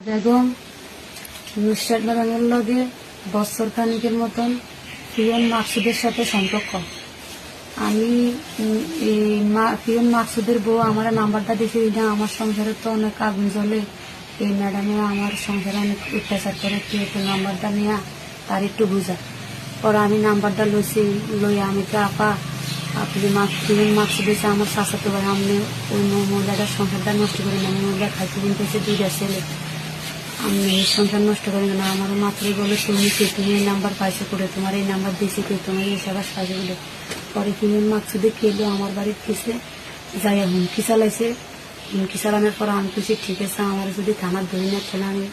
বেগম নুসরাত ম্যাডামের লগে বছর খানিকের মতন পিয়ন মাকসুদের সাথে সম্পর্ক। আমি পিয়ন মাকসুদের বউ আমার নাম্বারটা দিয়েছি না, আমার সংসারে তো অনেক আগুন জ্বলে, এই ম্যাডামে আমার সংসারে অনেক অত্যাচার করে, একটু নাম্বারটা নিয়ে তার একটু বুঝা পরে আমি নাম্বারটা লইছি, লইয়া আমি তো আপা আপনি পিয়ন মাকসুদ এসে আমার শাসাতে পারে, আপনি ওই মহিলাটার সংসারটা নষ্ট করে না, মহিলা খাইতে কিনতেছে দুইটা ছেলে, আমি সংসার নষ্ট করি না। আমার মাত্রই বলে তুমি কে, তুমি এই নাম্বার পাইছো করে, তোমার এই নাম্বার দিয়েছি কে, তোমার এই সাবাস পাইছে বলে। পরে পিয়ন মাকসুদে খেলো আমার বাড়ির পিছে যাইয়া হুমকি চালাইছে। হুমকি চালানোর পর আমি কিছু ঠিক আছে, আমার যদি থানার ধরি না তাহলে আমি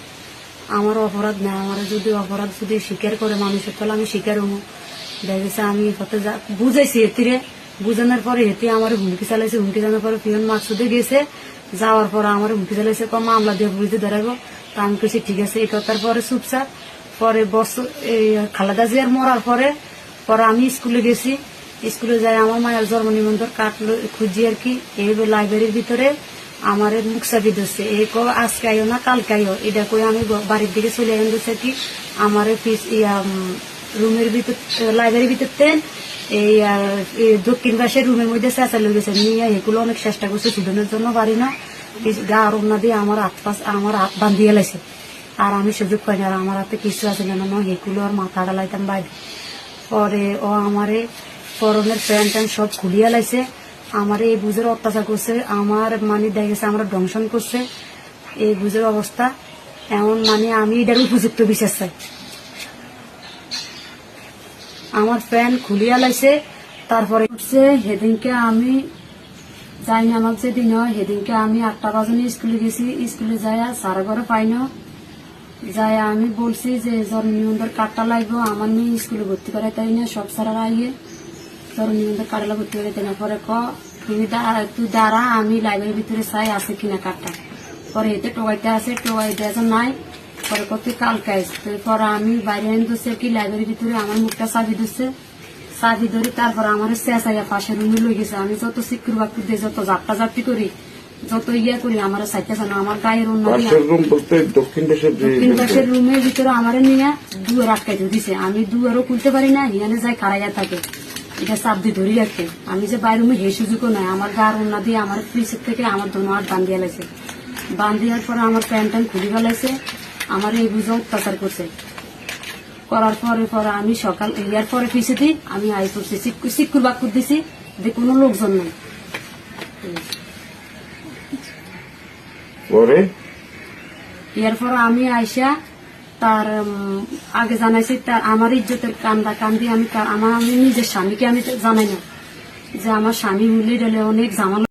আমার অপরাধ না, আমার যদি অপরাধ যদি স্বীকার করে মানুষের তাহলে আমি স্বীকার হবো। দেখেছে আমি হতে বুঝাইছি এতিরে, বুঝানোর পরে হেতে আমার হুমকি চালাইছে। হুমকি জানার পরে পিয়ন মাকসুদে গেছে, যাওয়ার পর আমার হুমকি চালাইছে কম মামলা দিয়ে পুলিশে ধরাবো। তা আমি কিছু ঠিক আছে এই কথার পরে চুপচাপ। পরে বছর এই খালেদা জিয়ার মরার পরে পরে আমি স্কুলে গেছি, স্কুলে যাই আমার মায়ের জন্ম নিবন্ধন কার্ড খুঁজি আর কি, এই লাইব্রেরির ভিতরে আমার মুখ চাপি ধরছে, এই কো আজকে আইও না কালকে আইও, এটা করে আমি বাড়ির দিকে চলে আইন দিচ্ছে কি আমার রুমের ভিতর লাইব্রেরির ভিতরতে এই দক্ষিণ পাশের রুমের মধ্যে চেঁচা লেগেছে নিয়ে, এগুলো অনেক চেষ্টা করছে শুধুনের জন্য পারি না, গা রমনা দিয়ে আমার হাত বান্ধিয়ে লাইছে। আর আমি সুযোগ পাই না, আর আমার হাতে কিছু আছে না, এগুলো আর মাথা ডালাইতাম বাইরে। পরে ও আমারে পরনের প্যান্ট ট্যান্ট সব খুলিয়া লাইছে, আমার এই বুঝের অত্যাচার করছে, আমার মানে দেখেছে আমরা দংশন করছে, এই বুঝের অবস্থা এমন, মানে আমি এটার উপযুক্ত বিচার চাই। আমার প্যান্ট খুলিয়া লাইছে, তারপরে সেদিনকে আমি যাই না, আমার যেদিন হয় সেদিনকে আমি 8টা বাজে স্কুলে গেছি, স্কুলে যাই সারা ঘরে পাই না, যাই আমি বলছি যে জন্ম নিবন্ধন কার্ডটা লাগবো, আমার মেয়ে স্কুলে ভর্তি করে তাই না, সব সারা আইয়ে জন্ম নিবন্ধন কার্ডটা ভর্তি করে তাই না। পরে তুই দাঁড়া আমি লাইব্রেরির ভিতরে চাই আছে কিনা কার্ডটা। পরে এতে টোকাইতে আছে, টোকাইতে আছে নাই, পরে কত কালকে আসছে। পরে আমি বাইরে আনি দিচ্ছে কি লাইব্রেরির ভিতরে আমার মুখটা চাবি দিচ্ছে, চাবি ধরি, তারপর আমার চেঁচাইয়া পাশের রুমে লই গেছে। আমি যত সিকুর বাক্য দিয়ে যত জাপটা জাপটি করি, যত ইয়া করি, আমার চাইতেছে না, আমার গায়ের দক্ষিণ পাশের রুমের ভিতরে আমার নিয়ে দুয়ার আটকাইতে দিছে, আমি দুয়ারও খুলতে পারি না, হিয়ানে যাই খাড়াইয়া থাকে, এটা চাপ দিয়ে ধরি রাখতে। আমি যে বাইরে রুমে হে সুযোগও নাই, আমার গার উন্না দিয়ে আমার পিছের থেকে আমার ধনু হাত বান্ধিয়া লাইছে, বান্ধিয়ার পরে আমার প্যান্ট ট্যান্ট খুলি ফেলাইছে, আমার এই বুঝে অত্যাচার করছে। করার পরে পরে আমি সকাল ইয়ার পরে পিছিয়ে দিই আমি আই করছি, সিকুর বাক্য দিছি যে কোনো লোকজন নাই। ইয়ার পরে আমি আইসা তার আগে জানাইছি, তার আমার ইজ্জতের কান্দি আমি নিজের স্বামীকে আমি জানাই না যে আমার স্বামী মিলে অনেক জামাল।